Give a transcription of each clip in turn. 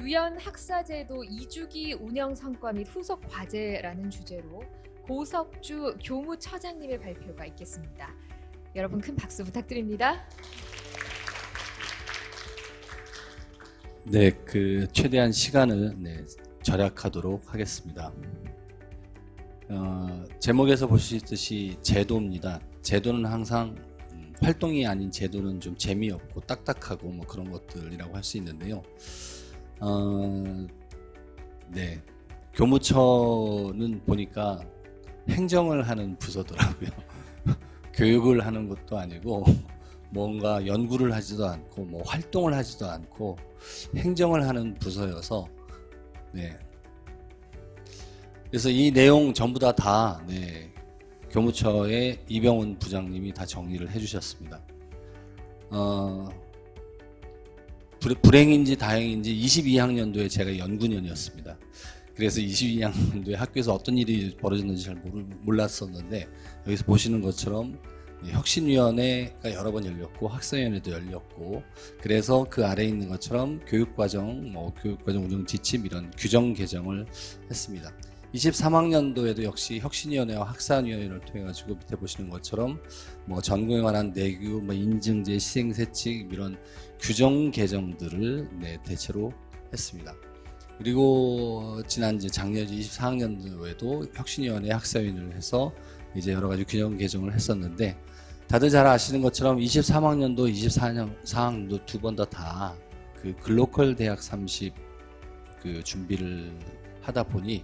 유연 학사제도 2주기 운영 성과 및 후속 과제라는 주제로 고석주 교무처장님의 발표가 있겠습니다. 여러분 큰 박수 부탁드립니다. 네, 최대한 시간을 절약하도록 하겠습니다. 제목에서 보시듯이 제도입니다. 제도는 항상 활동이 아닌 제도는 좀 재미없고 딱딱하고 뭐 그런 것들이라고 할 수 있는데요. 네, 교무처는 보니까 행정을 하는 부서더라고요. 교육을 하는 것도 아니고 뭔가 연구를 하지도 않고 뭐 활동을 하지도 않고 행정을 하는 부서여서 네. 그래서 이 내용 전부 다 교무처의 이병훈 부장님이 다 정리를 해주셨습니다. 불행인지 다행인지 22학년도에 제가 연구년이었습니다. 그래서 22학년도에 학교에서 어떤 일이 벌어졌는지 잘 몰랐었는데 여기서 보시는 것처럼 혁신위원회가 여러 번 열렸고 학생위원회도 열렸고 그래서 그 아래에 있는 것처럼 교육과정, 교육과정 운영 지침 이런 규정 개정을 했습니다. 23학년도에도 역시 혁신위원회와 학사위원회를 통해 가지고 밑에 보시는 것처럼 전공에 관한 내규, 인증제, 시행세칙 이런 규정 개정들을 대체로 했습니다. 그리고 지난 작년 24학년도에도 혁신위원회, 학사위원회를 해서 이제 여러 가지 규정 개정을 했었는데 다들 잘 아시는 것처럼 23학년도, 24학년도 두 번 다 그 글로컬 대학 30 준비를 하다 보니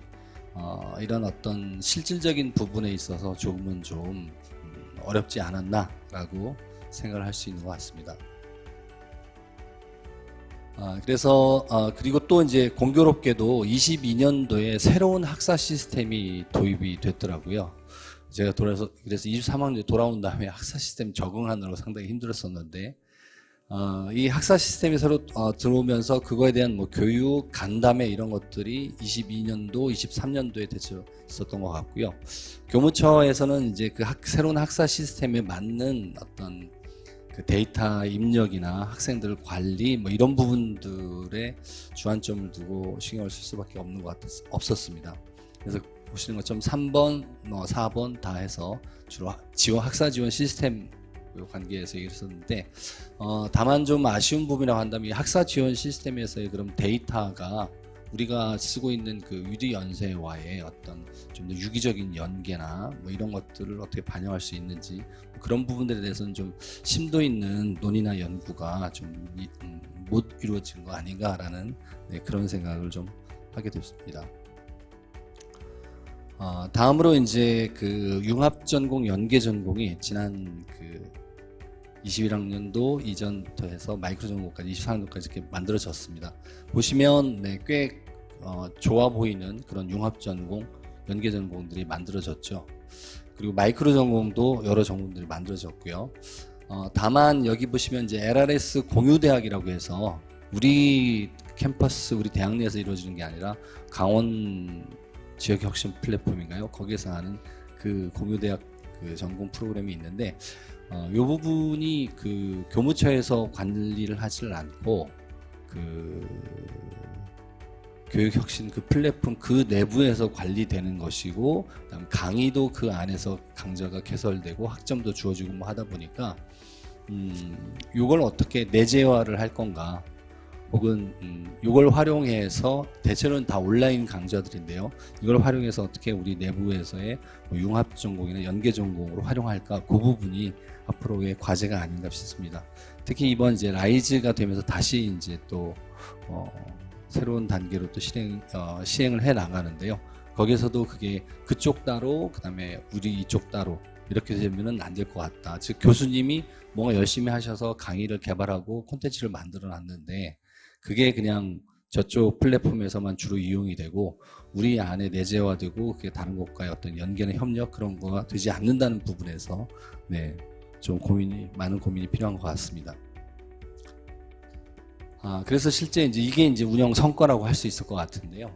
이런 어떤 실질적인 부분에 있어서 조금은 좀 어렵지 않았나라고 생각을 할 수 있는 것 같습니다. 그래서 그리고 또 이제 공교롭게도 22년도에 새로운 학사 시스템이 도입이 됐더라고요. 제가 그래서 23학년에 돌아온 다음에 학사 시스템 적응하느라고 상당히 힘들었었는데 이 학사 시스템이 새로 들어오면서 그거에 대한 교육, 간담회 이런 것들이 22년도, 23년도에 대체로 있었던 것 같고요. 교무처에서는 이제 새로운 학사 시스템에 맞는 어떤 데이터 입력이나 학생들 관리 이런 부분들에 주안점을 두고 신경을 쓸 수밖에 없는 것 없었습니다. 그래서 보시는 것처럼 3번, 4번 다 해서 주로 학사 지원 시스템 관계에서 얘기했었는데 다만 좀 아쉬운 부분이라고 한다면 이 학사 지원 시스템에서의 그런 데이터가 우리가 쓰고 있는 위드 연세와의 어떤 좀 더 유기적인 연계나 이런 것들을 어떻게 반영할 수 있는지 그런 부분들에 대해서는 좀 심도 있는 논의나 연구가 좀 못 이루어진 거 아닌가라는 그런 생각을 좀 하게 됐습니다. 다음으로 이제 융합전공, 연계전공이 지난 21학년도 이전부터 해서 마이크로 전공까지 24학년도까지 이렇게 만들어졌습니다. 보시면 꽤 좋아 보이는 그런 융합전공, 연계전공들이 만들어졌죠. 그리고 마이크로 전공도 여러 전공들이 만들어졌고요. 다만 여기 보시면 이제 LRS 공유대학이라고 해서 우리 캠퍼스, 우리 대학 내에서 이루어지는 게 아니라 강원 지역혁신 플랫폼인가요? 거기에서 하는 공유대학 전공 프로그램이 있는데 이 부분이 교무처에서 관리를 하지를 않고 교육혁신 플랫폼 내부에서 관리되는 것이고 그다음 강의도 안에서 강좌가 개설되고 학점도 주어지고 하다 보니까 이걸 어떻게 내재화를 할 건가 혹은 이걸 활용해서 대체로는 다 온라인 강좌들인데요. 이걸 활용해서 어떻게 우리 내부에서의 융합전공이나 연계전공으로 활용할까 그 부분이 앞으로의 과제가 아닌가 싶습니다. 특히 이번 이제 라이즈가 되면서 다시 이제 또 새로운 단계로 또 시행을 해 나가는데요. 거기서도 그게 그쪽 따로 그다음에 우리 이쪽 따로 이렇게 되면은 안 될 것 같다. 즉 교수님이 뭔가 열심히 하셔서 강의를 개발하고 콘텐츠를 만들어 놨는데 그게 그냥 저쪽 플랫폼에서만 주로 이용이 되고 우리 안에 내재화되고 그게 다른 곳과의 어떤 연계나 협력 그런 거가 되지 않는다는 부분에서 좀 많은 고민이 필요한 것 같습니다. 그래서 실제 이게 운영 성과라고 할 수 있을 것 같은데요.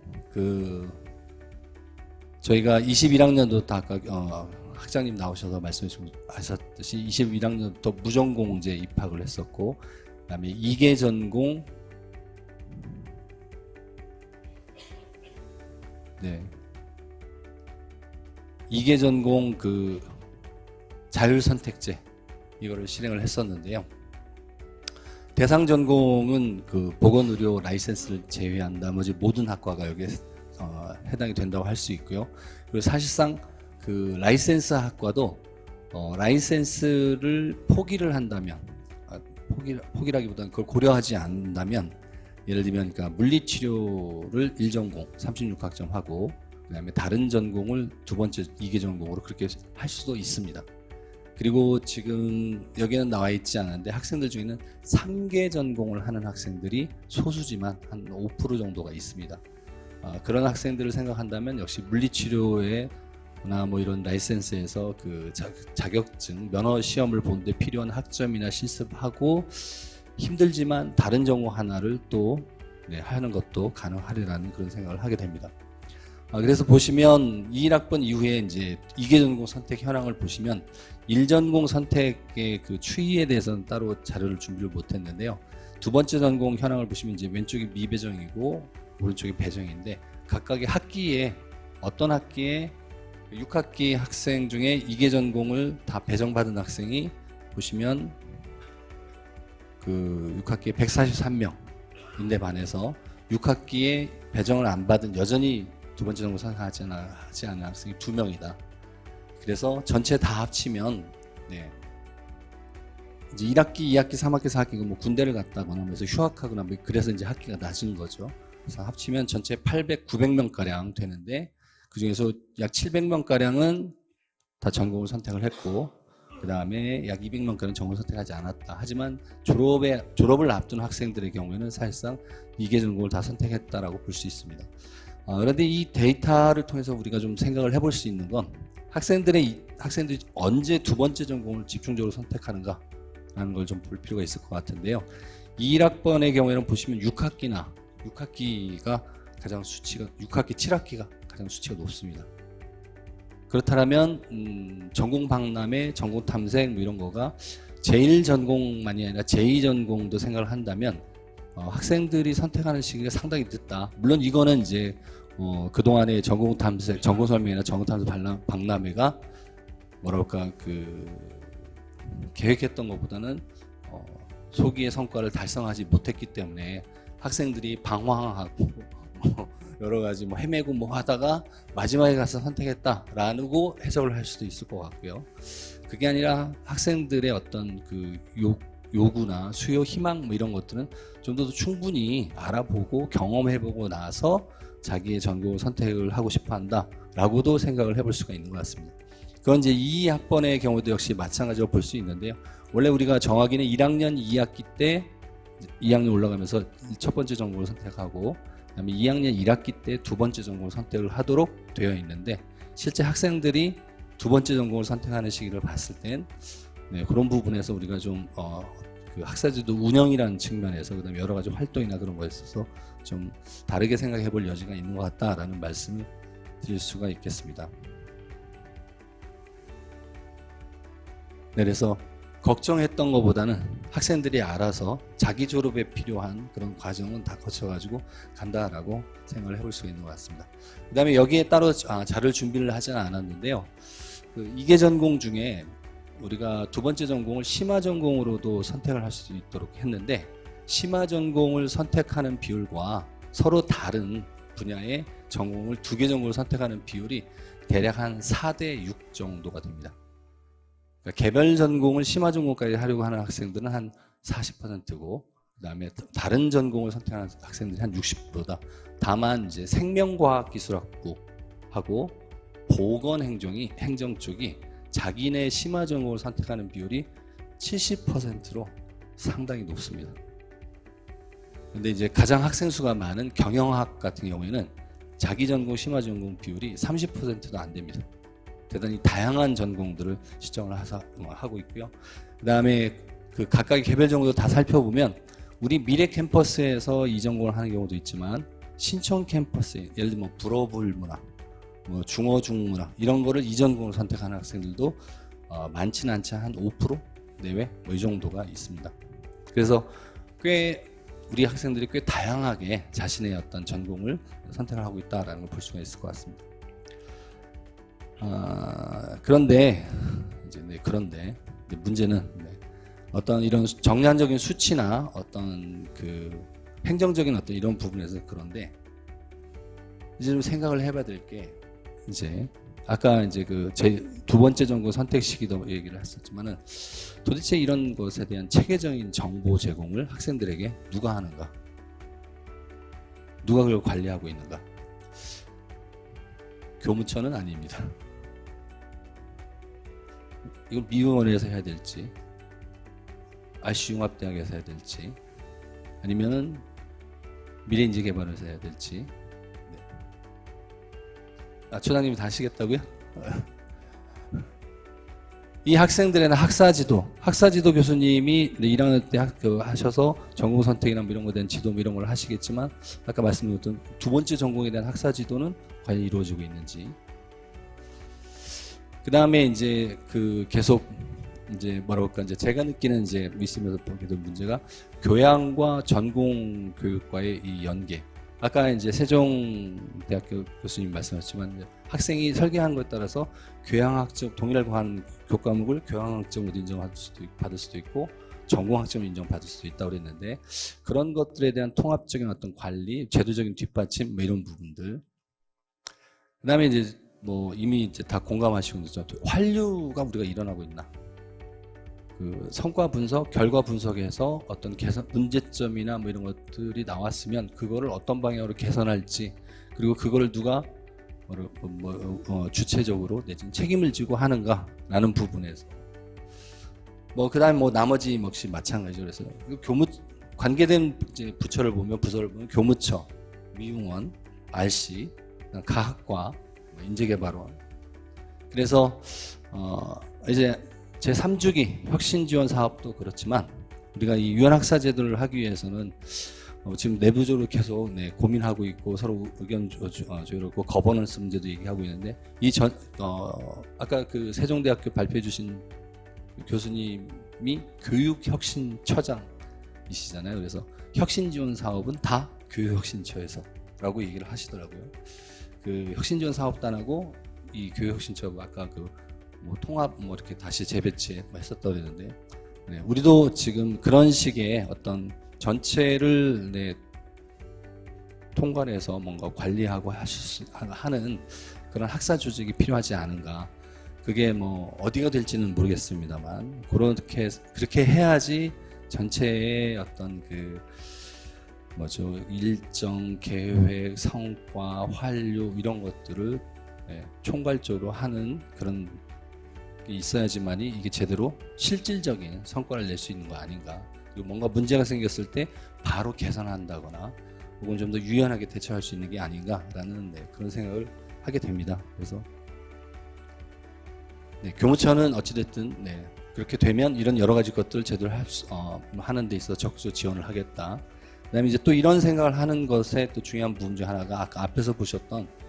저희가 21학년도 아까 학장님 나오셔서 말씀하셨듯이 21학년부터 무전공제 입학을 했었고 그다음에 2개 전공 네. 2개 전공 그 자율 선택제 이거를 실행을 했었는데요. 대상 전공은 그 보건의료 라이센스를 제외한 나머지 모든 학과가 여기에 해당이 된다고 할 수 있고요. 그리고 사실상 그 라이센스 학과도 라이센스를 포기를 한다면 포기라기보다는 그걸 고려하지 않는다면 예를 들면 그러니까 물리치료를 1전공 36학점 하고 그다음에 다른 전공을 두 번째 2개 전공으로 그렇게 할 수도 있습니다. 그리고 지금 여기는 나와 있지 않은데 학생들 중에는 3개 전공을 하는 학생들이 소수지만 한 5% 정도가 있습니다. 그런 학생들을 생각한다면 역시 물리치료에 나 뭐 이런 라이센스에서 그 자격증 면허 시험을 보는데 필요한 학점이나 실습하고 힘들지만 다른 전공 하나를 또 하는 것도 가능하리라는 그런 생각을 하게 됩니다. 그래서 보시면 21학번 이후에 이제 2개 전공 선택 현황을 보시면 1전공 선택의 그 추이에 대해서는 따로 자료를 준비를 못했는데요. 두 번째 전공 현황을 보시면 이제 왼쪽이 미배정이고 오른쪽이 배정인데 각각의 학기에 어떤 학기에 6학기 학생 중에 2개 전공을 다 배정받은 학생이 보시면 그 6학기에 143명인데 반해서 6학기에 배정을 안 받은 여전히 두 번째 전공 선택하지 않은 학생이 2명이다. 그래서 전체 다 합치면 이제 1학기, 2학기, 3학기, 4학기 뭐 군대를 갔다거나 하면서 휴학하거나 뭐 그래서 이제 학기가 낮은 거죠. 그래서 합치면 전체 800, 900명 가량 되는데 그 중에서 약 700명 가량은 다 전공을 선택을 했고 그 다음에 약 200명 가량 전공을 선택하지 않았다. 하지만 졸업을 앞둔 학생들의 경우에는 사실상 2개 전공을 다 선택했다라고 볼 수 있습니다. 그런데 이 데이터를 통해서 우리가 좀 생각을 해볼 수 있는 건 학생들이 언제 두 번째 전공을 집중적으로 선택하는가 라는 걸 좀 볼 필요가 있을 것 같은데요. 21학번의 경우에는 보시면 6학기가 가장 수치가 6학기, 7학기가 가장 수치가 높습니다. 그렇다면 전공 박람회, 전공 탐색 뭐 이런 거가 제1전공만이 아니라 제2전공도 생각을 한다면 학생들이 선택하는 시기가 상당히 늦다. 물론 이거는 이제 그동안의 전공 탐색, 전공 설명회나 전공 탐색 박람회가 뭐랄까 그 계획했던 것보다는 소기의 성과를 달성하지 못했기 때문에 학생들이 방황하고 여러 가지 뭐 헤매고 뭐 하다가 마지막에 가서 선택했다라고 해석을 할 수도 있을 것 같고요. 그게 아니라 학생들의 어떤 그 요구나 수요, 희망 뭐 이런 것들은 좀 더 충분히 알아보고 경험해보고 나서 자기의 전공을 선택을 하고 싶어 한다라고도 생각을 해볼 수가 있는 것 같습니다. 그건 이제 2학번의 경우도 역시 마찬가지로 볼 수 있는데요. 원래 우리가 정하기는 1학년 2학기 때 2학년 올라가면서 첫 번째 전공을 선택하고 그다음에 2학년 1학기 때 두 번째 전공을 선택을 하도록 되어 있는데 실제 학생들이 두 번째 전공을 선택하는 시기를 봤을 땐 그런 부분에서 우리가 좀 그 학사제도 운영이라는 측면에서 그다음에 여러 가지 활동이나 그런 거에 있어서 좀 다르게 생각해 볼 여지가 있는 것 같다라는 말씀을 드릴 수가 있겠습니다. 그래서 걱정했던 것보다는 학생들이 알아서 자기 졸업에 필요한 그런 과정은 다 거쳐가지고 간다라고 생각을 해볼 수 있는 것 같습니다. 그 다음에 여기에 따로 자료를 준비를 하지는 않았는데요. 그 2개 전공 중에 우리가 두 번째 전공을 심화 전공으로도 선택을 할 수 있도록 했는데 심화 전공을 선택하는 비율과 서로 다른 분야의 전공을 2개 전공을 선택하는 비율이 대략 한 4대 6 정도가 됩니다. 그러니까 개별 전공을 심화 전공까지 하려고 하는 학생들은 한 40%고 그다음에 다른 전공을 선택하는 학생들이 한 60%다. 다만 이제 생명과학기술학부하고 보건행정 쪽이 자기네 심화 전공을 선택하는 비율이 70%로 상당히 높습니다. 근데 이제 가장 학생 수가 많은 경영학 같은 경우에는 자기 전공 심화 전공 비율이 30%도 안 됩니다. 대단히 다양한 전공들을 시정을 하고 있고요. 그 다음에 그 각각의 개별 전공도 다 살펴보면 우리 미래 캠퍼스에서 이 전공을 하는 경우도 있지만 신촌 캠퍼스에 예를 들면 불어불문학, 뭐 중어중문학 이런 거를 이 전공을 선택하는 학생들도 많지는 않지 한 5% 내외 뭐 이 정도가 있습니다. 그래서 꽤 우리 학생들이 꽤 다양하게 자신의 어떤 전공을 선택을 하고 있다라는 걸 볼 수가 있을 것 같습니다. 그런데 이제 문제는 어떤 이런 정량적인 수치나 어떤 그 행정적인 어떤 이런 부분에서 그런데 이제 좀 생각을 해봐야 될 게 이제 아까 이제 그 제 두 번째 전공 선택 시기도 얘기를 했었지만은 도대체 이런 것에 대한 체계적인 정보 제공을 학생들에게 누가 하는가? 누가 그걸 관리하고 있는가? 교무처는 아닙니다. 이건 미용원에서 해야 될지, RC융합대학에서 해야 될지, 아니면은 미래인재개발에서 해야 될지. 초장님이 다 하시겠다고요? 이 학생들에는 학사지도 교수님이 1학년 때 하셔서 전공 선택이나 뭐 이런 거에 대한 지도 뭐 이런 걸 하시겠지만 아까 말씀드렸던 두 번째 전공에 대한 학사지도는 과연 이루어지고 있는지. 그 다음에 이제 그 계속 이제 뭐라고 할까 이제 제가 느끼는 이제 있으면서 보게 된 문제가 교양과 전공 교육과의 이 연계. 아까 이제 세종대학교 교수님 말씀하셨지만 학생이 설계한 것에 따라서 교양학점 동일하고 하는 교과목을 교양학점으로 인정받을 수도 있고 전공학점을 인정받을 수도 있다고 그랬는데 그런 것들에 대한 통합적인 어떤 관리, 제도적인 뒷받침 뭐 이런 부분들. 그다음에 이제 뭐 이미 이제 다 공감하시고 있죠. 환류가 우리가 일어나고 있나? 그 성과 분석, 결과 분석에서 어떤 개선 문제점이나 뭐 이런 것들이 나왔으면 그거를 어떤 방향으로 개선할지 그리고 그거를 누가 주체적으로 내지는 책임을 지고 하는가라는 부분에서 뭐 그다음 뭐 나머지 역시 마찬가지죠. 그래서 교무 관계된 이제 부서를 보면 교무처, 미용원, RC, 가학과, 인재개발원. 그래서 이제 제 3주기 혁신지원 사업도 그렇지만 우리가 이 유연학사 제도를 하기 위해서는 지금 내부적으로 계속 고민하고 있고 서로 의견 조율하고 거버넌스 문제도 얘기하고 있는데 아까 그 세종대학교 발표해 주신 교수님이 교육혁신처장이시잖아요. 그래서 혁신지원 사업은 다 교육혁신처에서라고 얘기를 하시더라고요. 그 혁신지원 사업단하고 이 교육혁신처가 아까 그 뭐 통합 뭐 이렇게 다시 재배치 했었다고 그랬는데 우리도 지금 그런 식의 어떤 전체를 통관해서 뭔가 관리하고 하는 그런 학사 조직이 필요하지 않은가. 그게 뭐 어디가 될지는 모르겠습니다만 그렇게 해야지 전체의 어떤 그 일정, 계획, 성과, 환류 이런 것들을 총괄적으로 하는 그런 게 있어야지만이 이게 제대로 실질적인 성과를 낼 수 있는 거 아닌가. 그리고 뭔가 문제가 생겼을 때 바로 개선한다거나 혹은 좀 더 유연하게 대처할 수 있는 게 아닌가라는 그런 생각을 하게 됩니다. 그래서 교무처는 어찌됐든 그렇게 되면 이런 여러 가지 것들을 제대로 하는 데 있어서 적극적으로 지원을 하겠다. 그다음에 이제 또 이런 생각을 하는 것에 또 중요한 부분 중 하나가 아까 앞에서 보셨던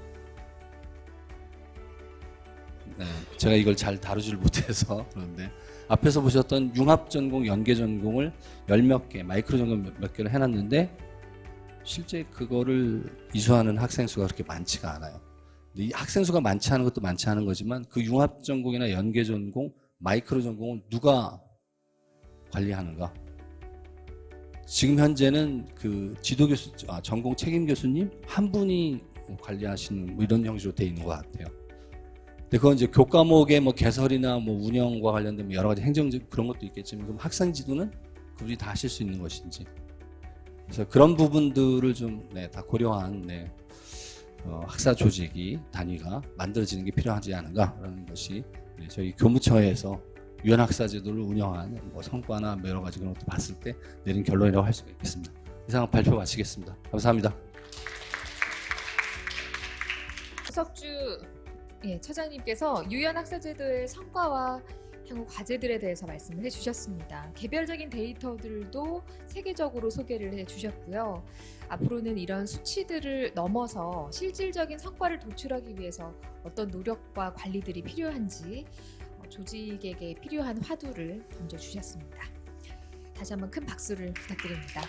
제가 이걸 잘 다루질 못해서 그런데 앞에서 보셨던 융합전공, 연계전공을 10몇 개, 마이크로 전공 몇 개를 해놨는데 실제 그거를 이수하는 학생 수가 그렇게 많지가 않아요. 근데 이 학생 수가 많지 않은 것도 많지 않은 거지만 그 융합전공이나 연계전공, 마이크로 전공을 누가 관리하는가? 지금 현재는 그 지도교수, 전공 책임 교수님 한 분이 관리하시는 뭐 이런 형식으로 돼 있는 것 같아요. 근데 그건 이제 교과목의 뭐 개설이나 뭐 운영과 관련된 여러 가지 행정적 그런 것도 있겠지만 그럼 학생 지도는 그분이 다 하실 수 있는 것인지. 그래서 그런 부분들을 좀 다 고려한 학사 조직이 단위가 만들어지는 게 필요하지 않은가라는 것이 저희 교무처에서 유연학사 제도를 운영한 뭐 성과나 뭐 여러 가지 그런 것도 봤을 때 내린 결론이라고 할 수가 있겠습니다. 이상 발표 마치겠습니다. 감사합니다. 석주 처장님께서 유연학사제도의 성과와 향후 과제들에 대해서 말씀을 해주셨습니다. 개별적인 데이터들도 체계적으로 소개를 해주셨고요. 앞으로는 이런 수치들을 넘어서 실질적인 성과를 도출하기 위해서 어떤 노력과 관리들이 필요한지 조직에게 필요한 화두를 던져주셨습니다. 다시 한번 큰 박수를 부탁드립니다.